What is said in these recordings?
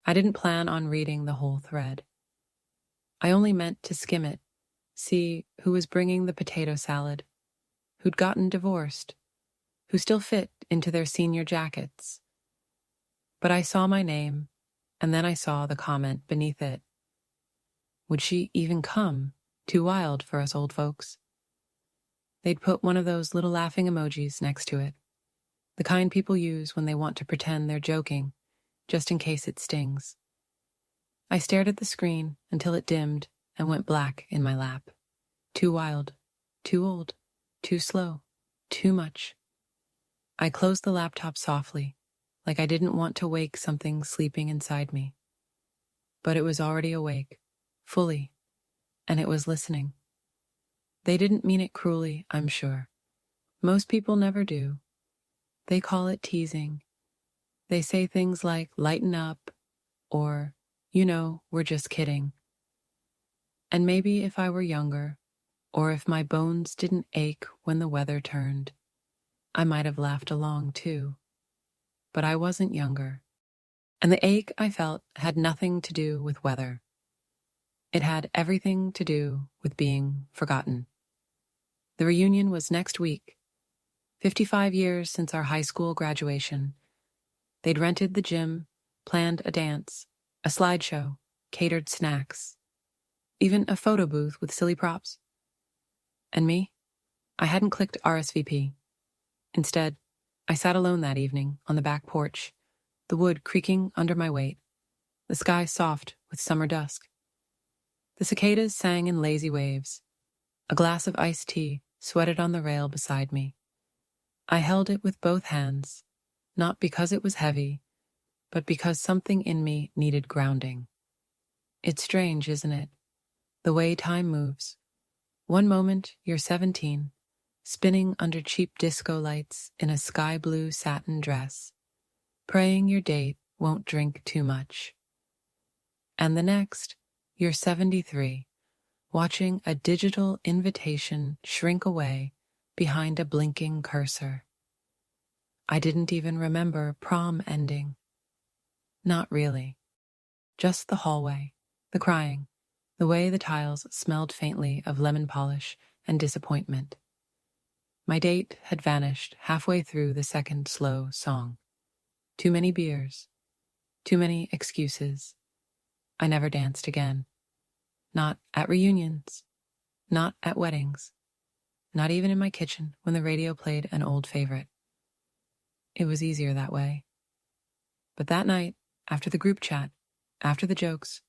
I didn't plan on reading the whole thread. I only meant to skim it, see who was bringing the potato salad, who'd gotten divorced, who still fit into their senior jackets. But I saw my name, and then I saw the comment beneath it. Would she even come? Too wild for us old folks. They'd put one of those little laughing emojis next to it, the kind people use when they want to pretend they're joking, just in case it stings. I stared at the screen until it dimmed and went black in my lap. Too wild, too old, too slow, too much. I closed the laptop softly, like I didn't want to wake something sleeping inside me. But it was already awake, fully, and it was listening. They didn't mean it cruelly, I'm sure. Most people never do. They call it teasing. They say things like, lighten up, or, we're just kidding. And maybe if I were younger, or if my bones didn't ache when the weather turned, I might have laughed along too. But I wasn't younger. And the ache I felt had nothing to do with weather. It had everything to do with being forgotten. The reunion was next week. 55 years since our high school graduation. They'd rented the gym, planned a dance, a slideshow, catered snacks, even a photo booth with silly props. And me? I hadn't clicked RSVP. Instead, I sat alone that evening on the back porch, the wood creaking under my weight, the sky soft with summer dusk. The cicadas sang in lazy waves. A glass of iced tea sweated on the rail beside me. I held it with both hands, not because it was heavy, but because something in me needed grounding. It's strange, isn't it? The way time moves. One moment, you're 17, spinning under cheap disco lights in a sky blue satin dress, praying your date won't drink too much. And the next, you're 73, watching a digital invitation shrink away behind a blinking cursor. I didn't even remember prom ending. Not really. Just the hallway, the crying, the way the tiles smelled faintly of lemon polish and disappointment. My date had vanished halfway through the second slow song. Too many beers, too many excuses. I never danced again. Not at reunions, not at weddings, not even in my kitchen when the radio played an old favorite. It was easier that way. But that night, after the group chat, after the jokes,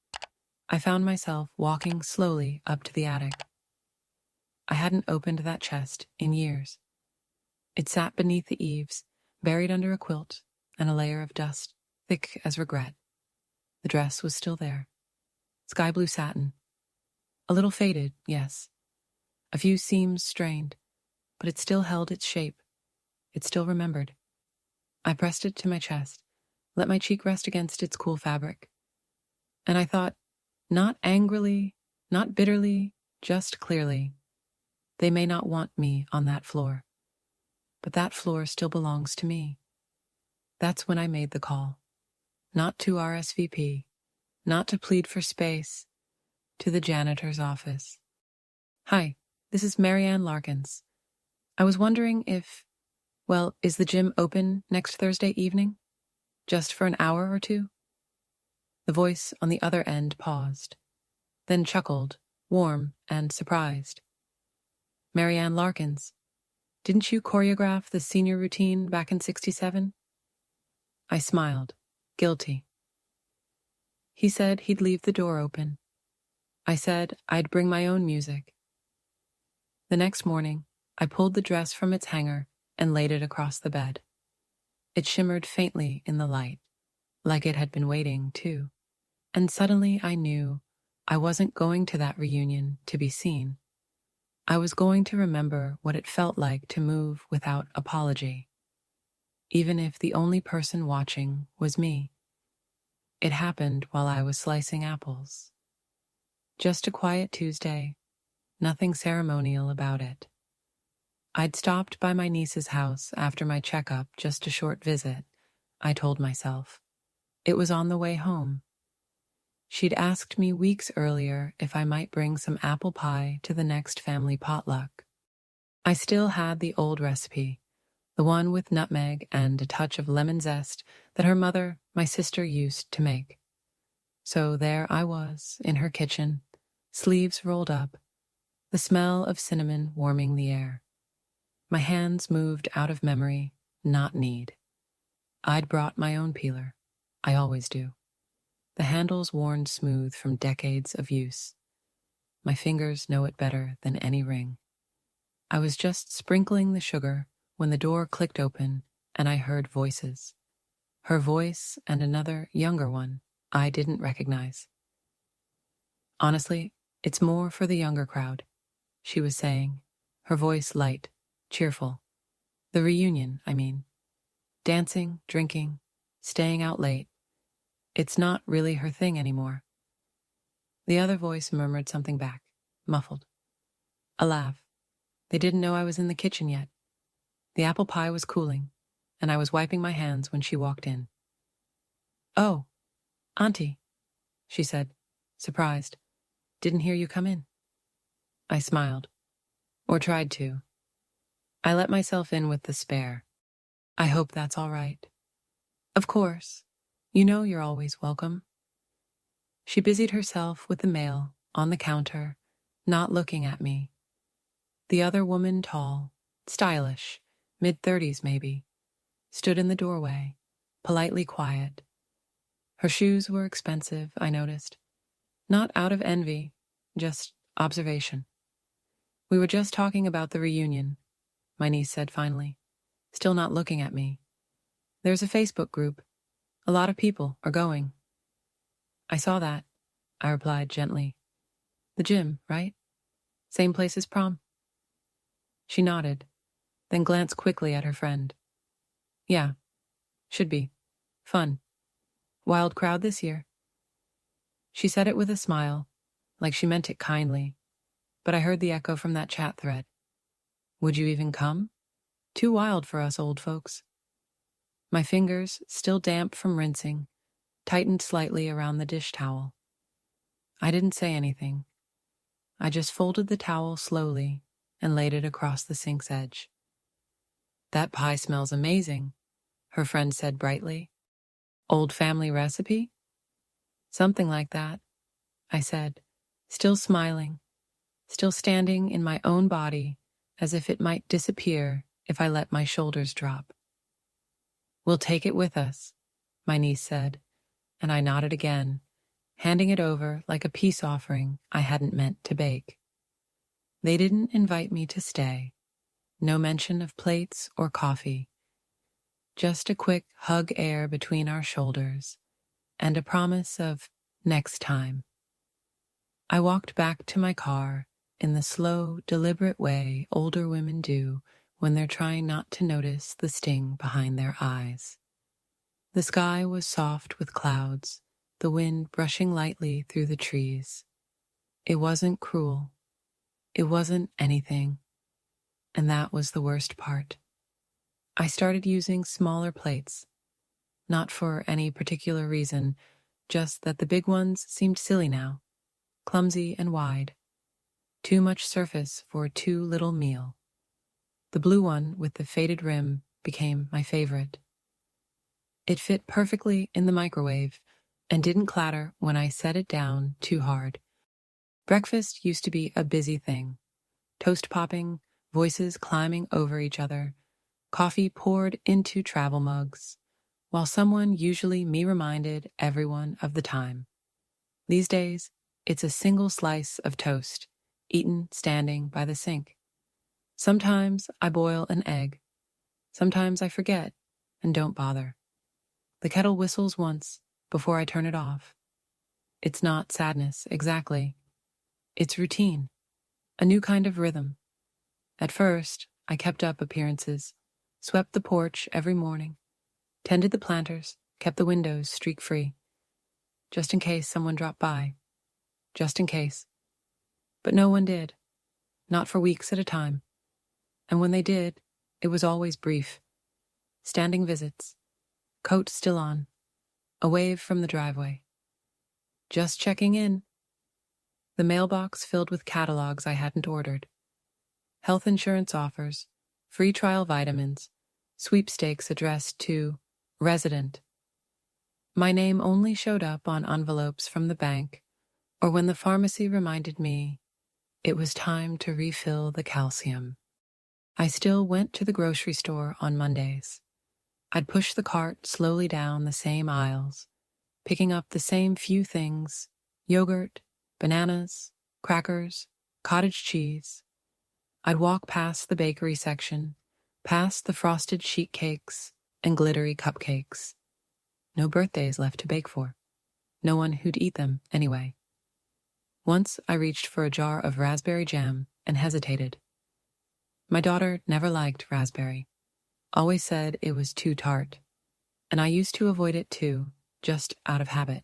I found myself walking slowly up to the attic. I hadn't opened that chest in years. It sat beneath the eaves, buried under a quilt and a layer of dust, thick as regret. The dress was still there. Sky blue satin. A little faded, yes. A few seams strained, but it still held its shape. It still remembered. I pressed it to my chest, let my cheek rest against its cool fabric. And I thought, not angrily, not bitterly, just clearly, they may not want me on that floor. But that floor still belongs to me. That's when I made the call. Not to RSVP, not to plead for space, to the janitor's office. Hi, this is Marianne Larkins. I was wondering if, is the gym open next Thursday evening? Just for an hour or two? The voice on the other end paused, then chuckled, warm and surprised. Marianne Larkins, didn't you choreograph the senior routine back in '67? I smiled, guilty. He said he'd leave the door open. I said I'd bring my own music. The next morning, I pulled the dress from its hanger and laid it across the bed. It shimmered faintly in the light, like it had been waiting, too. And suddenly I knew I wasn't going to that reunion to be seen. I was going to remember what it felt like to move without apology, even if the only person watching was me. It happened while I was slicing apples. Just a quiet Tuesday, nothing ceremonial about it. I'd stopped by my niece's house after my checkup, just a short visit, I told myself. It was on the way home, She'd asked me weeks earlier if I might bring some apple pie to the next family potluck. I still had the old recipe, the one with nutmeg and a touch of lemon zest that her mother, my sister, used to make. So there I was, in her kitchen, sleeves rolled up, the smell of cinnamon warming the air. My hands moved out of memory, not need. I'd brought my own peeler. I always do. The handle's worn smooth from decades of use. My fingers know it better than any ring. I was just sprinkling the sugar when the door clicked open and I heard voices. Her voice and another, younger one I didn't recognize. Honestly, it's more for the younger crowd, she was saying, her voice light, cheerful. The reunion, I mean. Dancing, drinking, staying out late. It's not really her thing anymore. The other voice murmured something back, muffled. A laugh. They didn't know I was in the kitchen yet. The apple pie was cooling, and I was wiping my hands when she walked in. "Oh, Auntie," she said, surprised. "Didn't hear you come in." I smiled, or tried to. I let myself in with the spare. "I hope that's all right." "Of course. You know you're always welcome." She busied herself with the mail on the counter, not looking at me. The other woman, tall, stylish, mid-30s maybe, stood in the doorway, politely quiet. Her shoes were expensive, I noticed. Not out of envy, just observation. "We were just talking about the reunion," my niece said finally, still not looking at me. "There's a Facebook group. A lot of people are going." "I saw that," I replied gently. "The gym, right? Same place as prom?" She nodded, then glanced quickly at her friend. "Yeah, should be. Fun. Wild crowd this year." She said it with a smile, like she meant it kindly, but I heard the echo from that chat thread. "Would you even come? Too wild for us old folks." My fingers, still damp from rinsing, tightened slightly around the dish towel. I didn't say anything. I just folded the towel slowly and laid it across the sink's edge. "That pie smells amazing," her friend said brightly. "Old family recipe?" "Something like that," I said, still smiling, still standing in my own body as if it might disappear if I let my shoulders drop. "We'll take it with us," my niece said, and I nodded again, handing it over like a peace offering I hadn't meant to bake. They didn't invite me to stay. No mention of plates or coffee. Just a quick hug air between our shoulders and a promise of next time. I walked back to my car in the slow, deliberate way older women do when they're trying not to notice the sting behind their eyes. The sky was soft with clouds, the wind brushing lightly through the trees. It wasn't cruel. It wasn't anything. And that was the worst part. I started using smaller plates, not for any particular reason, just that the big ones seemed silly now, clumsy and wide. Too much surface for too little meal. The blue one with the faded rim became my favorite. It fit perfectly in the microwave and didn't clatter when I set it down too hard. Breakfast used to be a busy thing. Toast popping, voices climbing over each other, coffee poured into travel mugs, while someone, usually me, reminded everyone of the time. These days, it's a single slice of toast, eaten standing by the sink. Sometimes I boil an egg. Sometimes I forget and don't bother. The kettle whistles once before I turn it off. It's not sadness, exactly. It's routine, a new kind of rhythm. At first, I kept up appearances, swept the porch every morning, tended the planters, kept the windows streak-free, just in case someone dropped by, just in case. But no one did, not for weeks at a time. And when they did, it was always brief. Standing visits, coat still on, a wave from the driveway. Just checking in. The mailbox filled with catalogs I hadn't ordered. Health insurance offers, free trial vitamins, sweepstakes addressed to resident. My name only showed up on envelopes from the bank or when the pharmacy reminded me it was time to refill the calcium. I still went to the grocery store on Mondays. I'd push the cart slowly down the same aisles, picking up the same few things: yogurt, bananas, crackers, cottage cheese. I'd walk past the bakery section, past the frosted sheet cakes and glittery cupcakes. No birthdays left to bake for. No one who'd eat them anyway. Once I reached for a jar of raspberry jam and hesitated. My daughter never liked raspberry, always said it was too tart, and I used to avoid it too, just out of habit.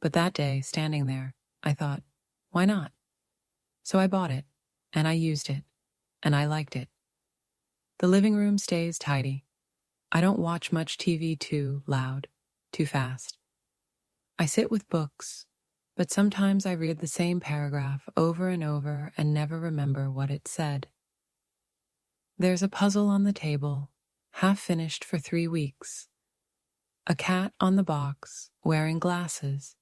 But that day, standing there, I thought, why not? So I bought it, and I used it, and I liked it. The living room stays tidy. I don't watch much TV too loud, too fast. I sit with books, but sometimes I read the same paragraph over and over and never remember what it said. There's a puzzle on the table, half finished for 3 weeks. A cat on the box, wearing glasses.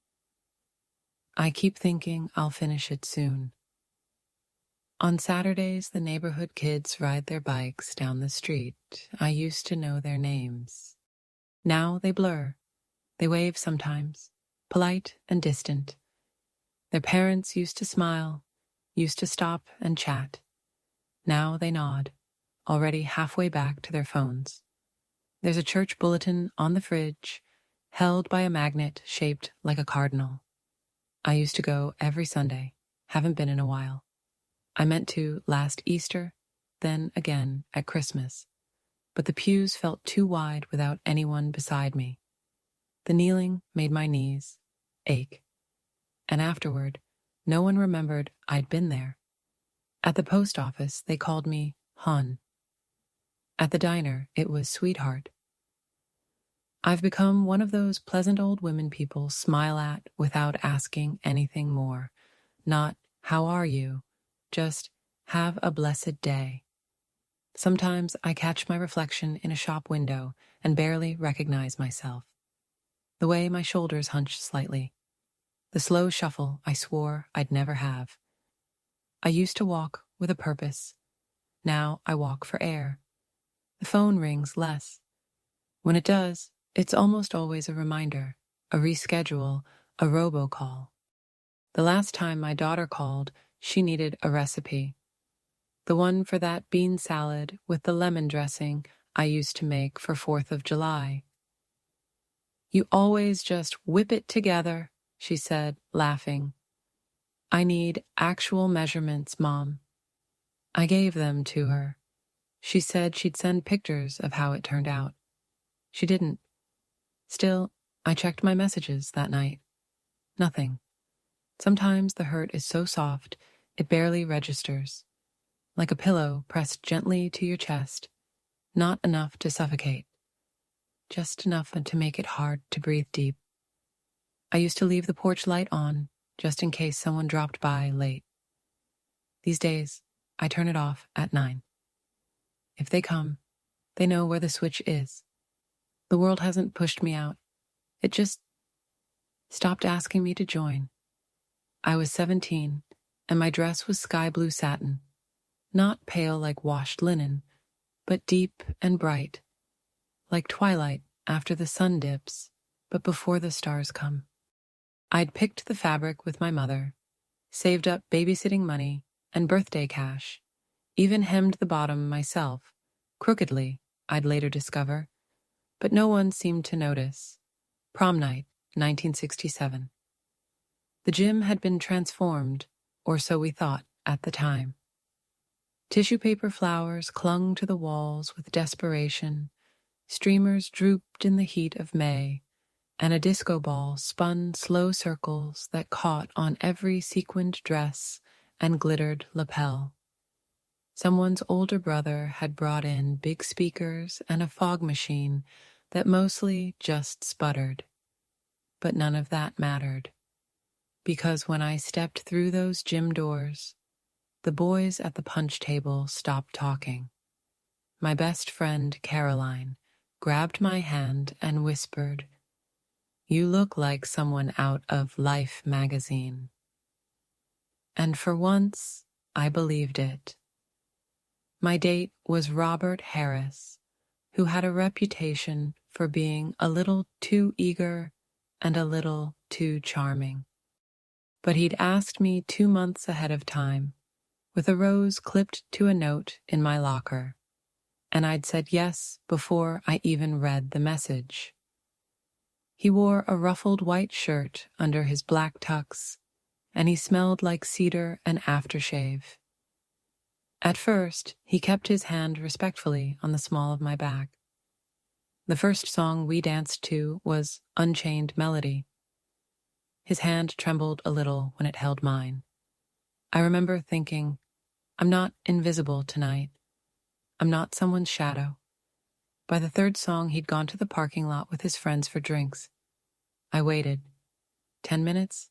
I keep thinking I'll finish it soon. On Saturdays, the neighborhood kids ride their bikes down the street. I used to know their names. Now they blur. They wave sometimes, polite and distant. Their parents used to smile, used to stop and chat. Now they nod, already halfway back to their phones. There's a church bulletin on the fridge, held by a magnet shaped like a cardinal. I used to go every Sunday, haven't been in a while. I meant to last Easter, then again at Christmas, but the pews felt too wide without anyone beside me. The kneeling made my knees ache, and afterward, no one remembered I'd been there. At the post office, they called me Hun. At the diner, it was sweetheart. I've become one of those pleasant old women people smile at without asking anything more. Not, how are you? Just, have a blessed day. Sometimes I catch my reflection in a shop window and barely recognize myself. The way my shoulders hunch slightly. The slow shuffle I swore I'd never have. I used to walk with a purpose. Now I walk for air. The phone rings less. When it does, it's almost always a reminder, a reschedule, a robocall. The last time my daughter called, she needed a recipe. The one for that bean salad with the lemon dressing I used to make for 4th of July. You always just whip it together, she said, laughing. I need actual measurements, Mom. I gave them to her. She said she'd send pictures of how it turned out. She didn't. Still, I checked my messages that night. Nothing. Sometimes the hurt is so soft, it barely registers. Like a pillow pressed gently to your chest. Not enough to suffocate. Just enough to make it hard to breathe deep. I used to leave the porch light on, just in case someone dropped by late. These days, I turn it off at 9. If they come, they know where the switch is. The world hasn't pushed me out. It just stopped asking me to join. I was 17, and my dress was sky blue satin, not pale like washed linen, but deep and bright, like twilight after the sun dips, but before the stars come. I'd picked the fabric with my mother, saved up babysitting money and birthday cash, even hemmed the bottom myself, crookedly, I'd later discover, but no one seemed to notice. Prom night, 1967. The gym had been transformed, or so we thought at the time. Tissue paper flowers clung to the walls with desperation, streamers drooped in the heat of May, and a disco ball spun slow circles that caught on every sequined dress and glittered lapel. Someone's older brother had brought in big speakers and a fog machine that mostly just sputtered. But none of that mattered. because when I stepped through those gym doors, the boys at the punch table stopped talking. My best friend, Caroline, grabbed my hand and whispered, "You look like someone out of Life magazine." And for once, I believed it. My date was Robert Harris, who had a reputation for being a little too eager and a little too charming. But he'd asked me 2 months ahead of time, with a rose clipped to a note in my locker, and I'd said yes before I even read the message. He wore a ruffled white shirt under his black tux, and he smelled like cedar and aftershave. At first, he kept his hand respectfully on the small of my back. The first song we danced to was Unchained Melody. His hand trembled a little when it held mine. I remember thinking, I'm not invisible tonight. I'm not someone's shadow. By the third song, he'd gone to the parking lot with his friends for drinks. I waited. 10 minutes,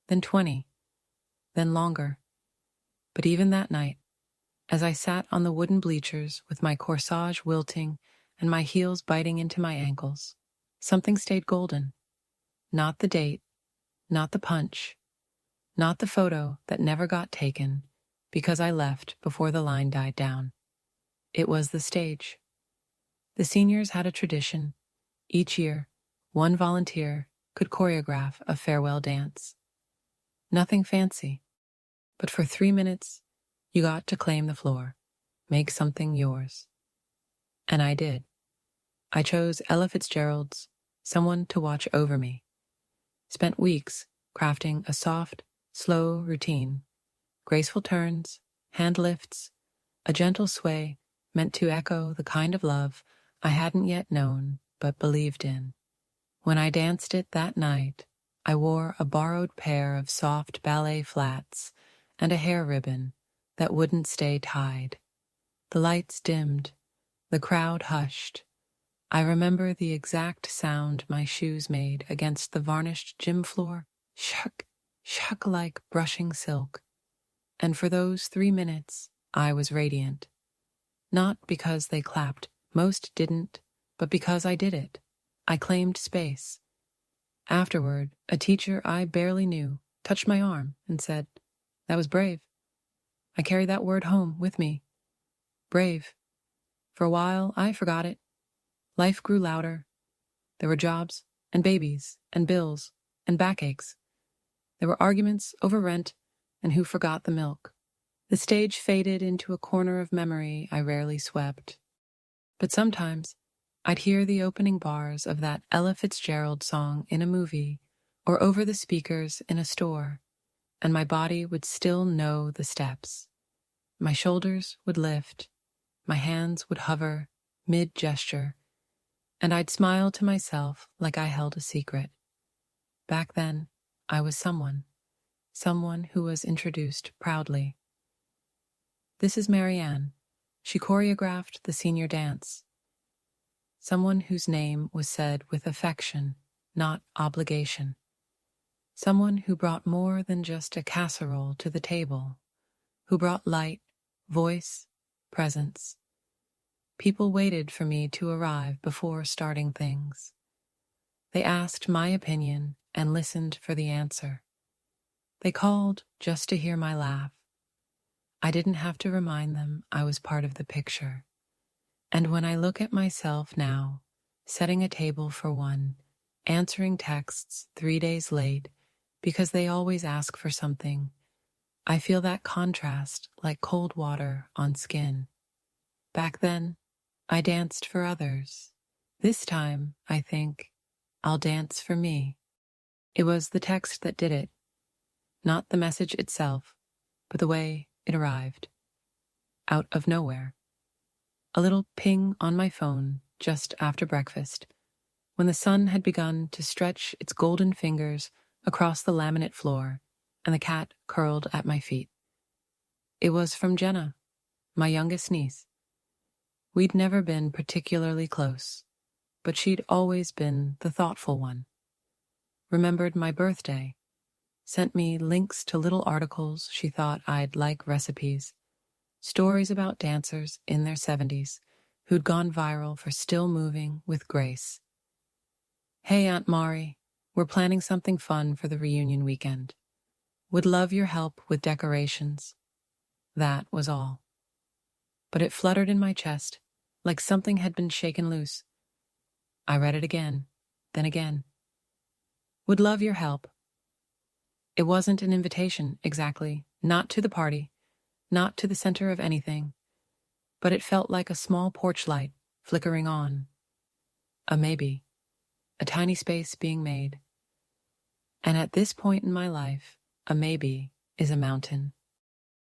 then 20, then longer. But even that night, as I sat on the wooden bleachers with my corsage wilting and my heels biting into my ankles, something stayed golden. Not the date, not the punch, not the photo that never got taken because I left before the line died down. It was the stage. The seniors had a tradition. Each year, one volunteer could choreograph a farewell dance. Nothing fancy, but for 3 minutes, you got to claim the floor, make something yours. And I did. I chose Ella Fitzgerald's Someone to Watch Over Me. Spent weeks crafting a soft, slow routine, graceful turns, hand lifts, a gentle sway meant to echo the kind of love I hadn't yet known but believed in. When I danced it that night, I wore a borrowed pair of soft ballet flats and a hair ribbon that wouldn't stay tied. The lights dimmed, the crowd hushed. I remember the exact sound my shoes made against the varnished gym floor, shuck, shuck like brushing silk. And for those 3 minutes, I was radiant. Not because they clapped, most didn't, but because I did it. I claimed space. Afterward, a teacher I barely knew touched my arm and said, "That was brave." I carried that word home with me. Brave. For a while, I forgot it. Life grew louder. There were jobs and babies and bills and backaches. There were arguments over rent and who forgot the milk. The stage faded into a corner of memory I rarely swept. But sometimes, I'd hear the opening bars of that Ella Fitzgerald song in a movie or over the speakers in a store, and my body would still know the steps. My shoulders would lift, my hands would hover mid-gesture, and I'd smile to myself like I held a secret. Back then, I was someone who was introduced proudly. This is Marianne. She choreographed the senior dance. Someone whose name was said with affection, not obligation. Someone who brought more than just a casserole to the table, who brought light, voice, presence. People waited for me to arrive before starting things. They asked my opinion and listened for the answer. They called just to hear my laugh. I didn't have to remind them I was part of the picture. And when I look at myself now, setting a table for one, answering texts 3 days late because they always ask for something, I feel that contrast like cold water on skin. Back then, I danced for others. This time, I think, I'll dance for me. It was the text that did it, not the message itself, but the way it arrived. Out of nowhere. A little ping on my phone just after breakfast, when the sun had begun to stretch its golden fingers across the laminate floor and the cat curled at my feet. It was from Jenna, my youngest niece. We'd never been particularly close, but she'd always been the thoughtful one. Remembered my birthday, sent me links to little articles she thought I'd like, recipes, stories about dancers in their 70s who'd gone viral for still moving with grace. "Hey, Aunt Mari, we're planning something fun for the reunion weekend. Would love your help with decorations." That was all. But it fluttered in my chest, like something had been shaken loose. I read it again, then again. "Would love your help." It wasn't an invitation, exactly, not to the party, not to the center of anything, but it felt like a small porch light flickering on. A maybe, a tiny space being made. And at this point in my life, a maybe is a mountain.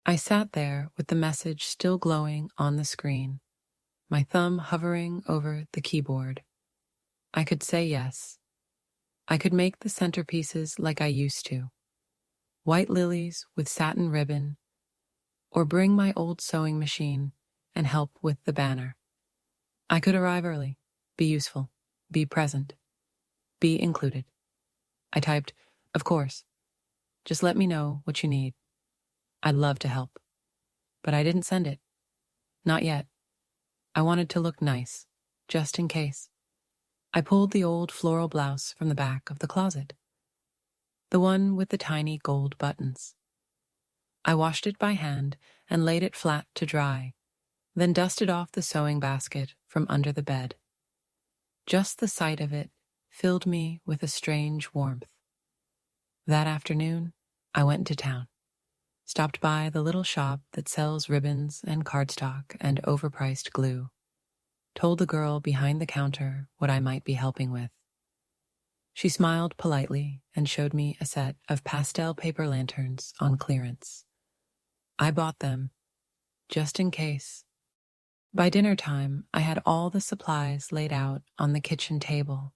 I sat there with the message still glowing on the screen, my thumb hovering over the keyboard. I could say yes. I could make the centerpieces like I used to. White lilies with satin ribbon, or bring my old sewing machine and help with the banner. I could arrive early, be useful, be present, be included. I typed, "Of course. Just let me know what you need. I'd love to help." But I didn't send it. Not yet. I wanted to look nice, just in case. I pulled the old floral blouse from the back of the closet, the one with the tiny gold buttons. I washed it by hand and laid it flat to dry, then dusted off the sewing basket from under the bed. Just the sight of it filled me with a strange warmth. That afternoon, I went to town, stopped by the little shop that sells ribbons and cardstock and overpriced glue, told the girl behind the counter what I might be helping with. She smiled politely and showed me a set of pastel paper lanterns on clearance. I bought them, just in case. By dinner time, I had all the supplies laid out on the kitchen table.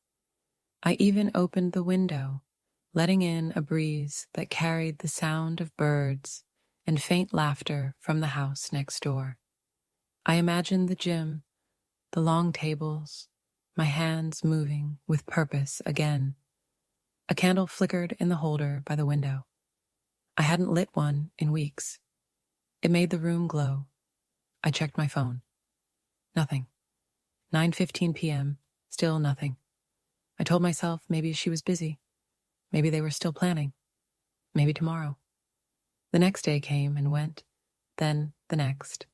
I even opened the window, letting in a breeze that carried the sound of birds and faint laughter from the house next door. I imagined the gym, the long tables, my hands moving with purpose again. A candle flickered in the holder by the window. I hadn't lit one in weeks. It made the room glow. I checked my phone. Nothing. 9:15 p.m., still nothing. I told myself maybe she was busy. Maybe they were still planning. Maybe tomorrow. The next day came and went, then the next.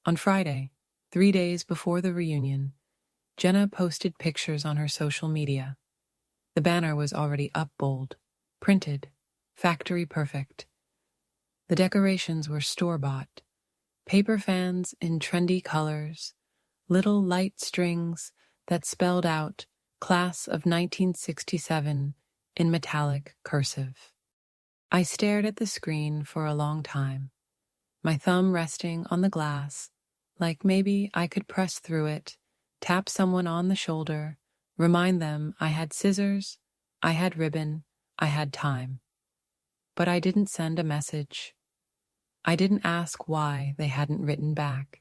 On Friday, 3 days before the reunion, Jenna posted pictures on her social media. The banner was already up bold, printed, factory perfect. The decorations were store-bought, paper fans in trendy colors, little light strings that spelled out Class of 1967 in metallic cursive. I stared at the screen for a long time, my thumb resting on the glass, like maybe I could press through it, tap someone on the shoulder, remind them I had scissors, I had ribbon, I had time. But I didn't send a message. I didn't ask why they hadn't written back.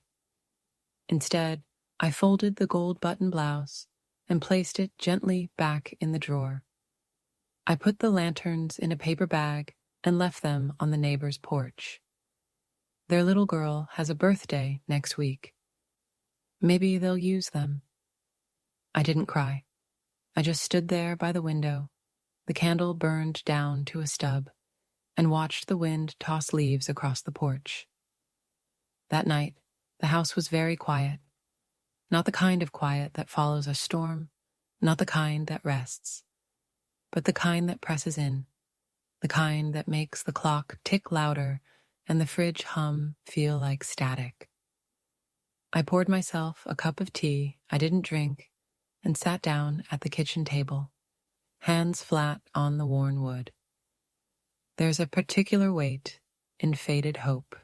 Instead, I folded the gold button blouse and placed it gently back in the drawer. I put the lanterns in a paper bag and left them on the neighbor's porch. Their little girl has a birthday next week. Maybe they'll use them. I didn't cry. I just stood there by the window, the candle burned down to a stub, and watched the wind toss leaves across the porch. That night, the house was very quiet. Not the kind of quiet that follows a storm, not the kind that rests, but the kind that presses in, the kind that makes the clock tick louder and the fridge hum feel like static. I poured myself a cup of tea I didn't drink and sat down at the kitchen table, hands flat on the worn wood. There's a particular weight in faded hope.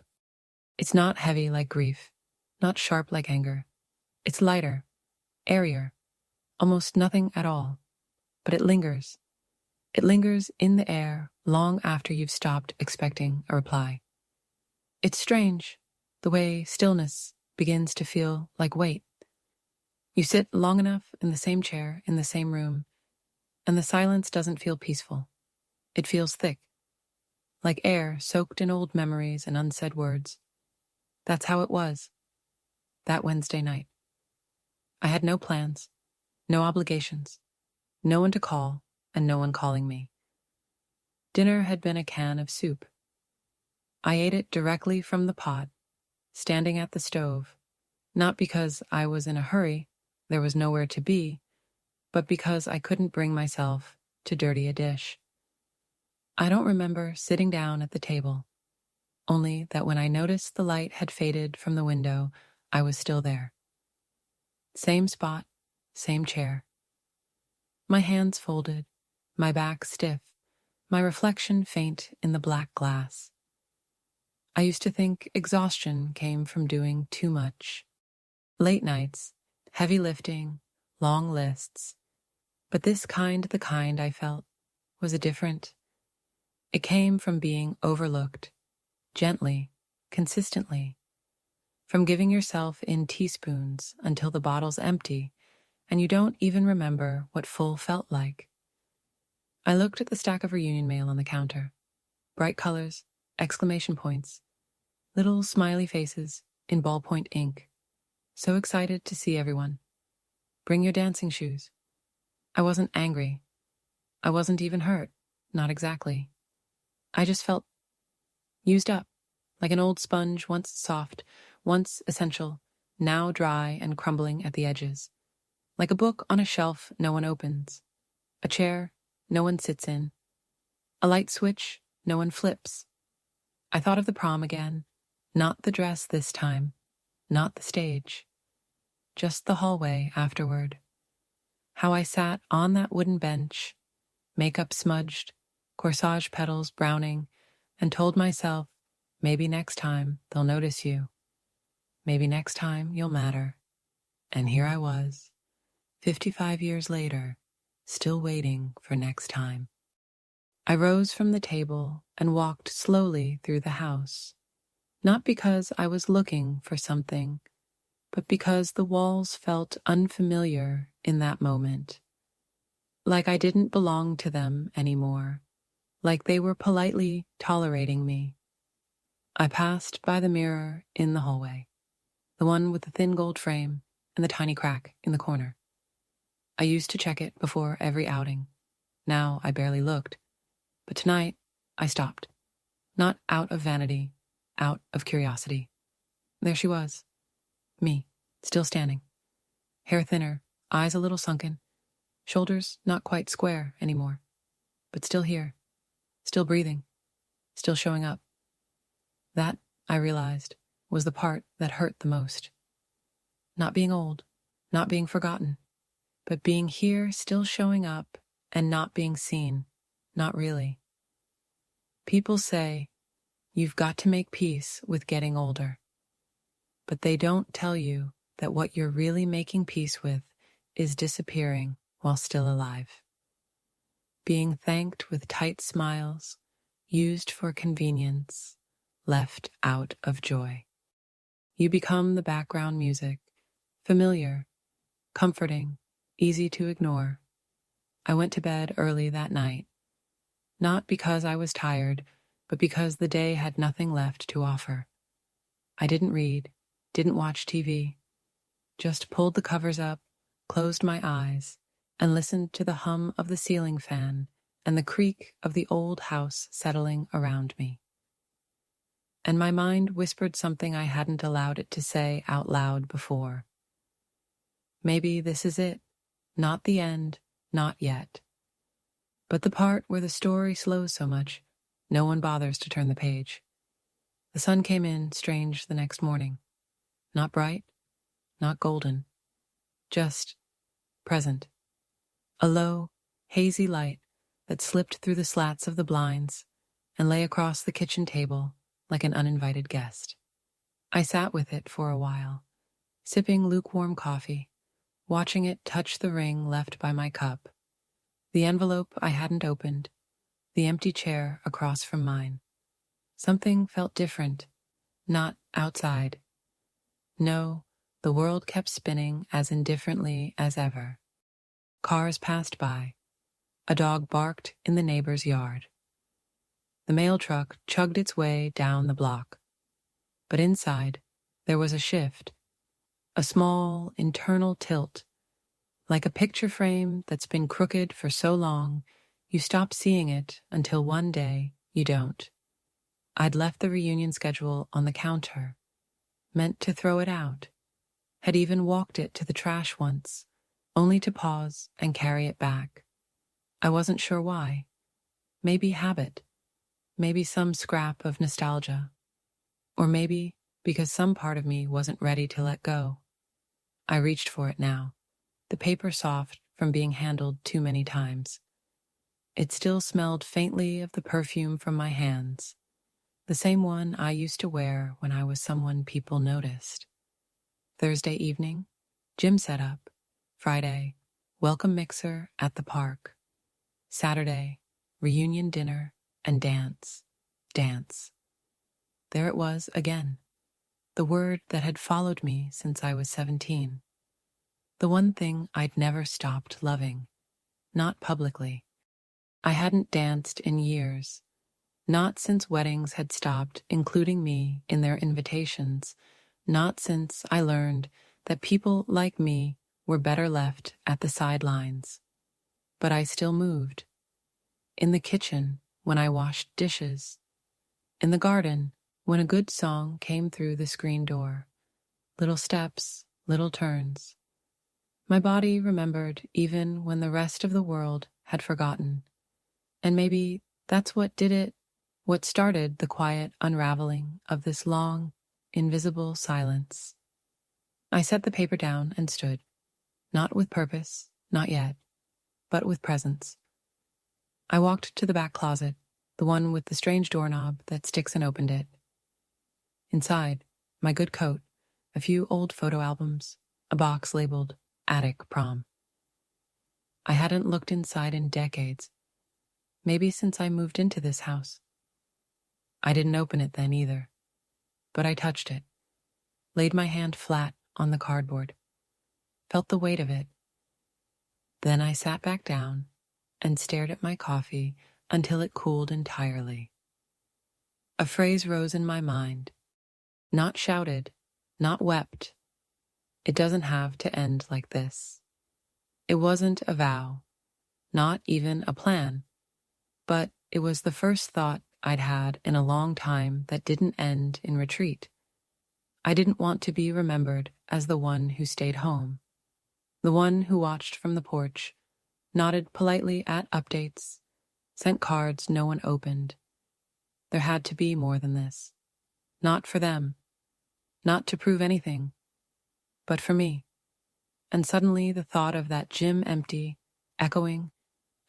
It's not heavy like grief, not sharp like anger. It's lighter, airier, almost nothing at all, but it lingers. It lingers in the air long after you've stopped expecting a reply. It's strange, the way stillness begins to feel like weight. You sit long enough in the same chair, in the same room, and the silence doesn't feel peaceful. It feels thick, like air soaked in old memories and unsaid words. That's how it was, that Wednesday night. I had no plans, no obligations, no one to call, and no one calling me. Dinner had been a can of soup. I ate it directly from the pot, standing at the stove, not because I was in a hurry, there was nowhere to be, but because I couldn't bring myself to dirty a dish. I don't remember sitting down at the table, only that when I noticed the light had faded from the window, I was still there. Same spot, same chair. My hands folded, my back stiff, my reflection faint in the black glass. I used to think exhaustion came from doing too much. Late nights, heavy lifting, long lists. But this kind, the kind I felt, was different. It came from being overlooked, gently, consistently, from giving yourself in teaspoons until the bottle's empty and you don't even remember what full felt like. I looked at the stack of reunion mail on the counter. Bright colors, exclamation points, little smiley faces in ballpoint ink. So excited to see everyone. Bring your dancing shoes. I wasn't angry. I wasn't even hurt. Not exactly. I just felt used up, like an old sponge, once soft, once essential, now dry and crumbling at the edges. Like a book on a shelf no one opens. A chair no one sits in. A light switch no one flips. I thought of the prom again. Not the dress this time. Not the stage. Just the hallway afterward. How I sat on that wooden bench, makeup smudged, corsage petals browning, and told myself, maybe next time they'll notice you. Maybe next time you'll matter. And here I was, 55 years later, still waiting for next time. I rose from the table and walked slowly through the house, not because I was looking for something, but because the walls felt unfamiliar in that moment. Like I didn't belong to them anymore, like they were politely tolerating me. I passed by the mirror in the hallway, the one with the thin gold frame and the tiny crack in the corner. I used to check it before every outing. Now I barely looked, but tonight I stopped, not out of vanity, out of curiosity. There she was, me, still standing, hair thinner, eyes a little sunken, shoulders not quite square anymore, but still here, still breathing, still showing up. That, I realized, was the part that hurt the most. Not being old, not being forgotten, but being here, still showing up, and not being seen, not really. People say, you've got to make peace with getting older. But they don't tell you that what you're really making peace with is disappearing while still alive. Being thanked with tight smiles, used for convenience, left out of joy. You become the background music, familiar, comforting, easy to ignore. I went to bed early that night, not because I was tired, but because the day had nothing left to offer. I didn't read, didn't watch TV, just pulled the covers up, closed my eyes, and listened to the hum of the ceiling fan and the creak of the old house settling around me. And my mind whispered something I hadn't allowed it to say out loud before. Maybe this is it, not the end, not yet. But the part where the story slows so much, no one bothers to turn the page. The sun came in strange the next morning. Not bright, not golden, just present. A low, hazy light that slipped through the slats of the blinds and lay across the kitchen table like an uninvited guest. I sat with it for a while, sipping lukewarm coffee, watching it touch the ring left by my cup, the envelope I hadn't opened, the empty chair across from mine. Something felt different, not outside. No, the world kept spinning as indifferently as ever. Cars passed by. A dog barked in the neighbor's yard. The mail truck chugged its way down the block. But inside, there was a shift, a small internal tilt, like a picture frame that's been crooked for so long you stop seeing it until one day you don't. I'd left the reunion schedule on the counter, meant to throw it out, had even walked it to the trash once, only to pause and carry it back. I wasn't sure why. Maybe habit, maybe some scrap of nostalgia, or maybe because some part of me wasn't ready to let go. I reached for it now, the paper soft from being handled too many times. It still smelled faintly of the perfume from my hands, the same one I used to wear when I was someone people noticed. Thursday evening, gym setup. Friday, welcome mixer at the park. Saturday, reunion dinner and dance. There it was again, the word that had followed me since I was 17. The one thing I'd never stopped loving, not publicly. I hadn't danced in years, not since weddings had stopped including me in their invitations, not since I learned that people like me were better left at the sidelines. But I still moved. In the kitchen when I washed dishes. In the garden when a good song came through the screen door. Little steps, little turns. My body remembered even when the rest of the world had forgotten. And maybe that's what did it, what started the quiet unraveling of this long, invisible silence. I set the paper down and stood, not with purpose, not yet, but with presence. I walked to the back closet, the one with the strange doorknob that sticks, and opened it. Inside, my good coat, a few old photo albums, a box labeled Attic Prom. I hadn't looked inside in decades, maybe since I moved into this house. I didn't open it then either, but I touched it, laid my hand flat on the cardboard, felt the weight of it. Then I sat back down and stared at my coffee until it cooled entirely. A phrase rose in my mind, not shouted, not wept. It doesn't have to end like this. It wasn't a vow, not even a plan, but it was the first thought I'd had in a long time that didn't end in retreat. I didn't want to be remembered as the one who stayed home, the one who watched from the porch, nodded politely at updates, sent cards no one opened. There had to be more than this. Not for them, not to prove anything, but for me. And suddenly the thought of that gym empty, echoing,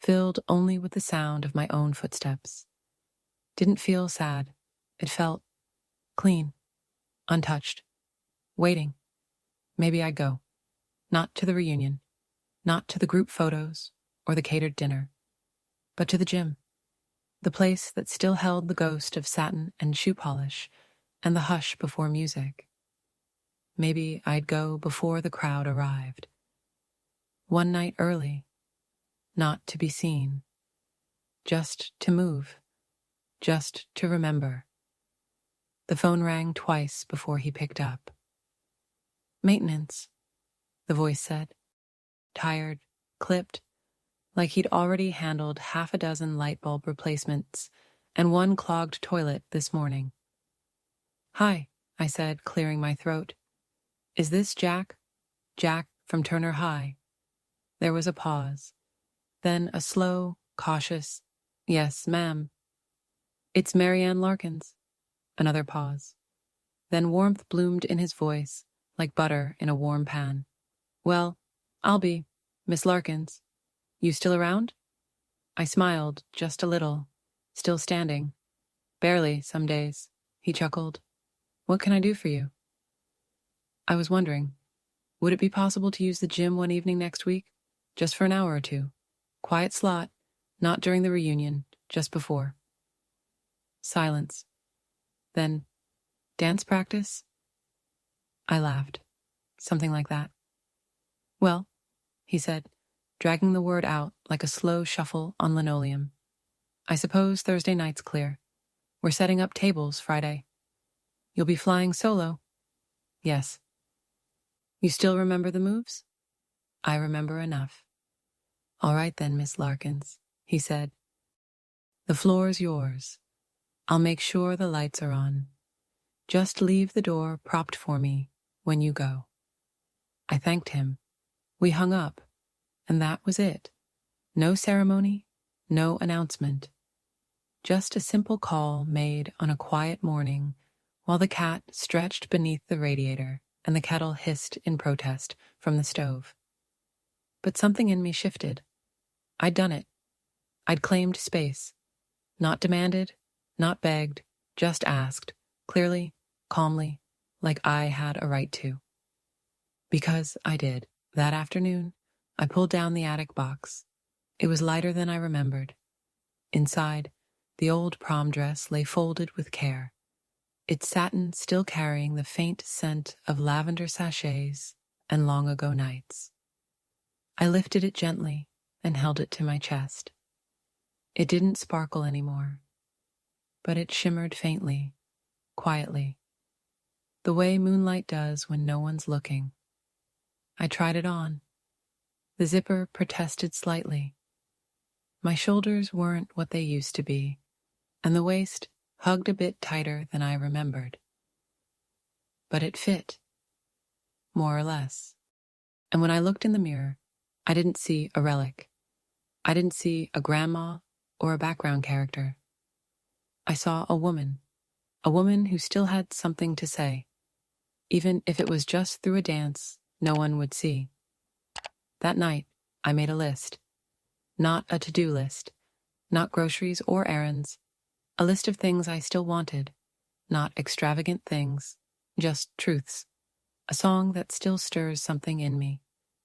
filled only with the sound of my own footsteps, didn't feel sad. It felt clean, untouched, waiting. Maybe I'd go. Not to the reunion, not to the group photos or the catered dinner, but to the gym, the place that still held the ghost of satin and shoe polish and the hush before music. Maybe I'd go before the crowd arrived. One night early, not to be seen, just to move, just to remember. The phone rang twice before he picked up. Maintenance, the voice said, tired, clipped, like he'd already handled half a dozen light bulb replacements and one clogged toilet this morning. Hi, I said, clearing my throat. Is this Jack? Jack from Turner High. There was a pause, then a slow, cautious, yes, ma'am. It's Marianne Larkins. Another pause. Then warmth bloomed in his voice, like butter in a warm pan. Well, I'll be, Miss Larkins. You still around? I smiled, just a little, still standing. Barely, some days, he chuckled. What can I do for you? I was wondering, would it be possible to use the gym one evening next week? Just for an hour or two. Quiet slot, not during the reunion, just before. Silence. Then, dance practice? I laughed. Something like that. Well, he said, dragging the word out like a slow shuffle on linoleum. I suppose Thursday night's clear. We're setting up tables Friday. You'll be flying solo? Yes. You still remember the moves? I remember enough. All right then, Miss Larkins, he said. The floor's yours. I'll make sure the lights are on. Just leave the door propped for me when you go. I thanked him. We hung up, and that was it. No ceremony, no announcement. Just a simple call made on a quiet morning while the cat stretched beneath the radiator and the kettle hissed in protest from the stove. But something in me shifted. I'd done it. I'd claimed space. Not demanded, not begged, just asked, clearly, calmly, like I had a right to. Because I did. That afternoon, I pulled down the attic box. It was lighter than I remembered. Inside, the old prom dress lay folded with care, its satin still carrying the faint scent of lavender sachets and long-ago nights. I lifted it gently and held it to my chest. It didn't sparkle anymore, but it shimmered faintly, quietly, the way moonlight does when no one's looking. I tried it on. The zipper protested slightly. My shoulders weren't what they used to be, and the waist hugged a bit tighter than I remembered. But it fit, more or less. And when I looked in the mirror, I didn't see a relic. I didn't see a grandma or a background character. I saw a woman who still had something to say, even if it was just through a dance no one would see. That night, I made a list. Not a to-do list, not groceries or errands, a list of things I still wanted, not extravagant things, just truths. A song that still stirs something in me,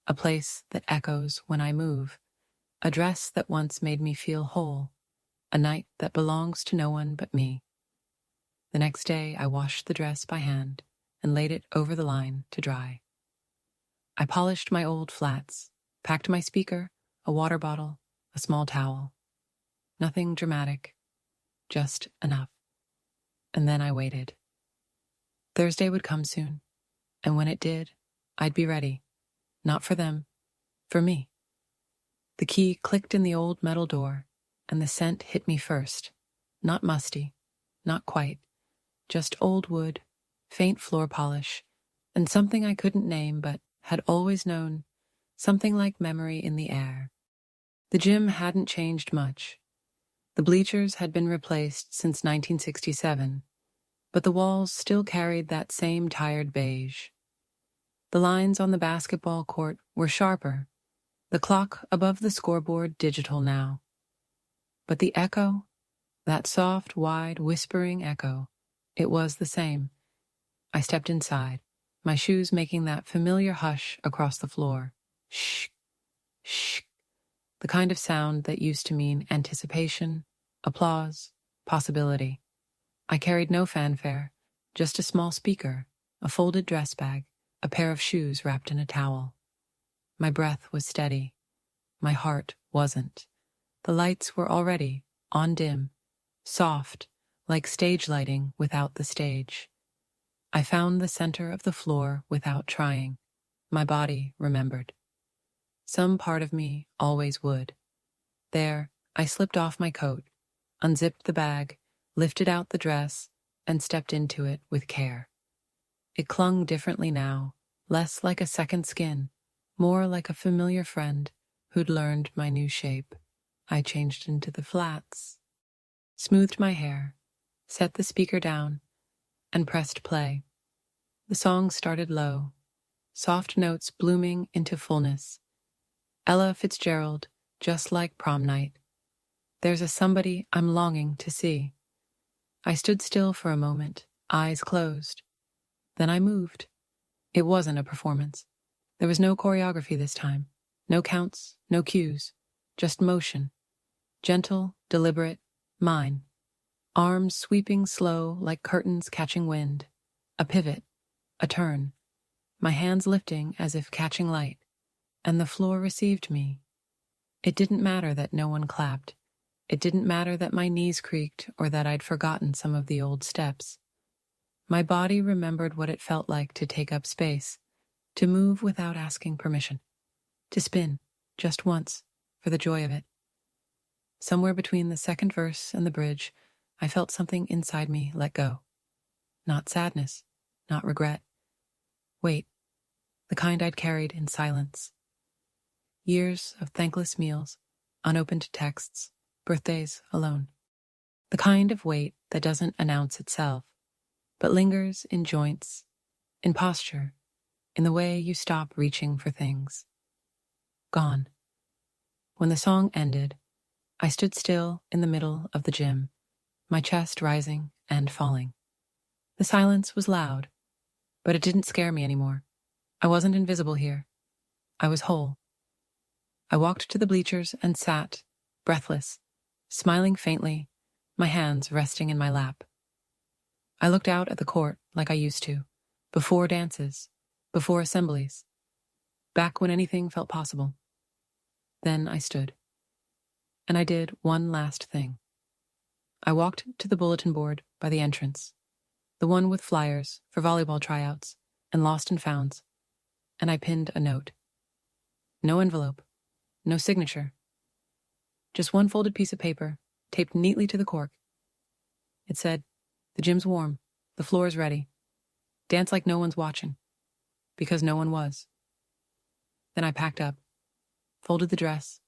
a place that echoes when I move, a dress that once made me feel whole, a night that belongs to no one but me. The next day, I washed the dress by hand and laid it over the line to dry. I polished my old flats, packed my speaker, a water bottle, a small towel. Nothing dramatic, just enough. And then I waited. Thursday would come soon, and when it did, I'd be ready. Not for them, for me. The key clicked in the old metal door, and the scent hit me first. Not musty, not quite, just old wood, faint floor polish, and something I couldn't name but had always known, something like memory in the air. The gym hadn't changed much. The bleachers had been replaced since 1967, but the walls still carried that same tired beige. The lines on the basketball court were sharper, the clock above the scoreboard digital now. But the echo, that soft, wide, whispering echo, it was the same. I stepped inside, my shoes making that familiar hush across the floor. Shh, shh, the kind of sound that used to mean anticipation, applause, possibility. I carried no fanfare, just a small speaker, a folded dress bag, a pair of shoes wrapped in a towel. My breath was steady. My heart wasn't. The lights were already on dim, soft, like stage lighting without the stage. I found the center of the floor without trying. My body remembered. Some part of me always would. There, I slipped off my coat, unzipped the bag, lifted out the dress, and stepped into it with care. It clung differently now, less like a second skin, more like a familiar friend who'd learned my new shape. I changed into the flats, smoothed my hair, set the speaker down, and pressed play. The song started low, soft notes blooming into fullness. Ella Fitzgerald, just like prom night. There's a somebody I'm longing to see. I stood still for a moment, eyes closed. Then I moved. It wasn't a performance. There was no choreography this time. No counts, no cues, just motion. Gentle, deliberate, mine. Arms sweeping slow like curtains catching wind. A pivot, a turn. My hands lifting as if catching light. And the floor received me. It didn't matter that no one clapped. It didn't matter that my knees creaked or that I'd forgotten some of the old steps. My body remembered what it felt like to take up space, to move without asking permission, to spin, just once, for the joy of it. Somewhere between the second verse and the bridge, I felt something inside me let go. Not sadness, not regret. Wait, the kind I'd carried in silence. Years of thankless meals, unopened texts, birthdays alone. The kind of weight that doesn't announce itself, but lingers in joints, in posture, in the way you stop reaching for things. Gone. When the song ended, I stood still in the middle of the gym, my chest rising and falling. The silence was loud, but it didn't scare me anymore. I wasn't invisible here. I was whole. I walked to the bleachers and sat, breathless, smiling faintly, my hands resting in my lap. I looked out at the court like I used to, before dances, before assemblies, back when anything felt possible. Then I stood. And I did one last thing. I walked to the bulletin board by the entrance, the one with flyers for volleyball tryouts and lost and founds, and I pinned a note. No envelope, no signature. Just one folded piece of paper, taped neatly to the cork. It said, "The gym's warm, the floor is ready. Dance like no one's watching," because no one was. Then I packed up, folded the dress,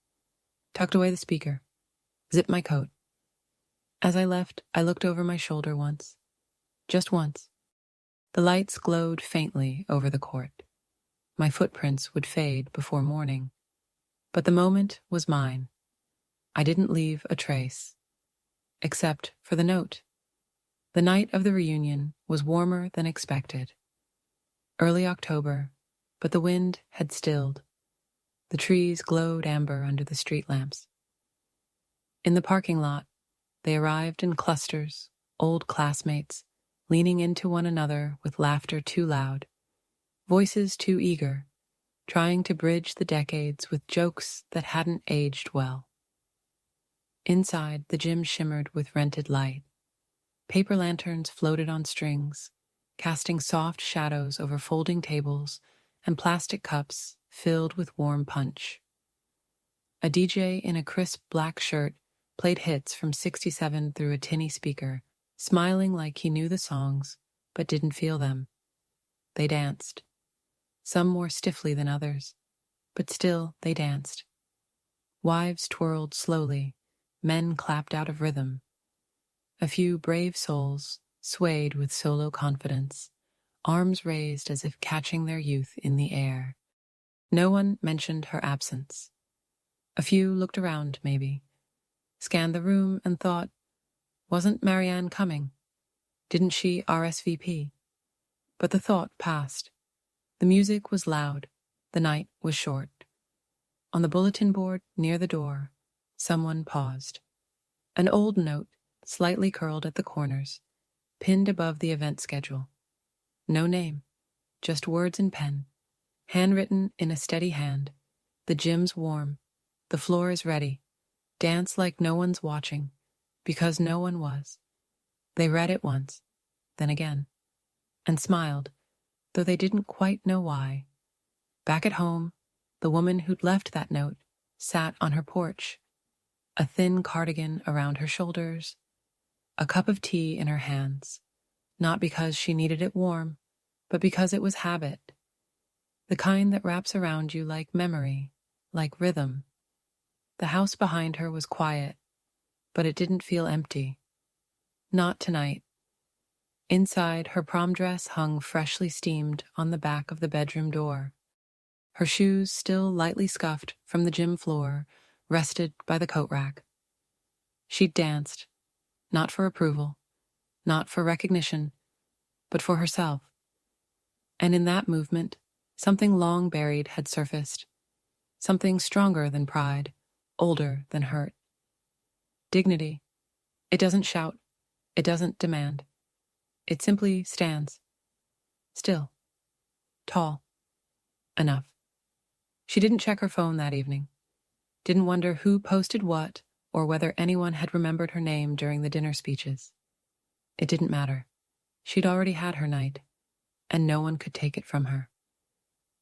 tucked away the speaker, zipped my coat. As I left, I looked over my shoulder once. Just once. The lights glowed faintly over the court. My footprints would fade before morning. But the moment was mine. I didn't leave a trace. Except for the note. The night of the reunion was warmer than expected. Early October, but the wind had stilled. The trees glowed amber under the street lamps. In the parking lot, they arrived in clusters, old classmates, leaning into one another with laughter too loud, voices too eager, trying to bridge the decades with jokes that hadn't aged well. Inside, the gym shimmered with rented light. Paper lanterns floated on strings, casting soft shadows over folding tables and plastic cups filled with warm punch. A DJ in a crisp black shirt played hits from 67 through a tinny speaker, smiling like he knew the songs, but didn't feel them. They danced. Some more stiffly than others, but still they danced. Wives twirled slowly, men clapped out of rhythm. A few brave souls swayed with solo confidence, arms raised as if catching their youth in the air. No one mentioned her absence. A few looked around, maybe, scanned the room and thought, wasn't Marianne coming? Didn't she RSVP? But the thought passed. The music was loud. The night was short. On the bulletin board near the door, someone paused. An old note, slightly curled at the corners, pinned above the event schedule. No name, just words in pen, handwritten in a steady hand. The gym's warm. The floor is ready. Dance like no one's watching, because no one was. They read it once, then again, and smiled, though they didn't quite know why. Back at home, the woman who'd left that note sat on her porch, a thin cardigan around her shoulders, a cup of tea in her hands, not because she needed it warm, but because it was habit, the kind that wraps around you like memory, like rhythm. The house behind her was quiet, but it didn't feel empty. Not tonight. Inside, her prom dress hung freshly steamed on the back of the bedroom door. Her shoes, still lightly scuffed from the gym floor, rested by the coat rack. She'd danced, not for approval, not for recognition, but for herself. And in that movement, something long buried had surfaced, something stronger than pride, older than hurt. Dignity. It doesn't shout. It doesn't demand. It simply stands. Still. Tall. Enough. She didn't check her phone that evening. Didn't wonder who posted what or whether anyone had remembered her name during the dinner speeches. It didn't matter. She'd already had her night, and no one could take it from her.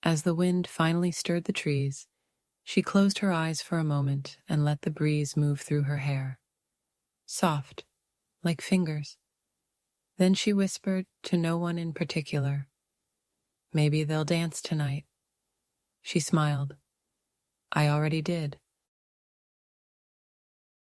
As the wind finally stirred the trees, she closed her eyes for a moment and let the breeze move through her hair. Soft, like fingers. Then she whispered to no one in particular, "Maybe they'll dance tonight." She smiled. "I already did."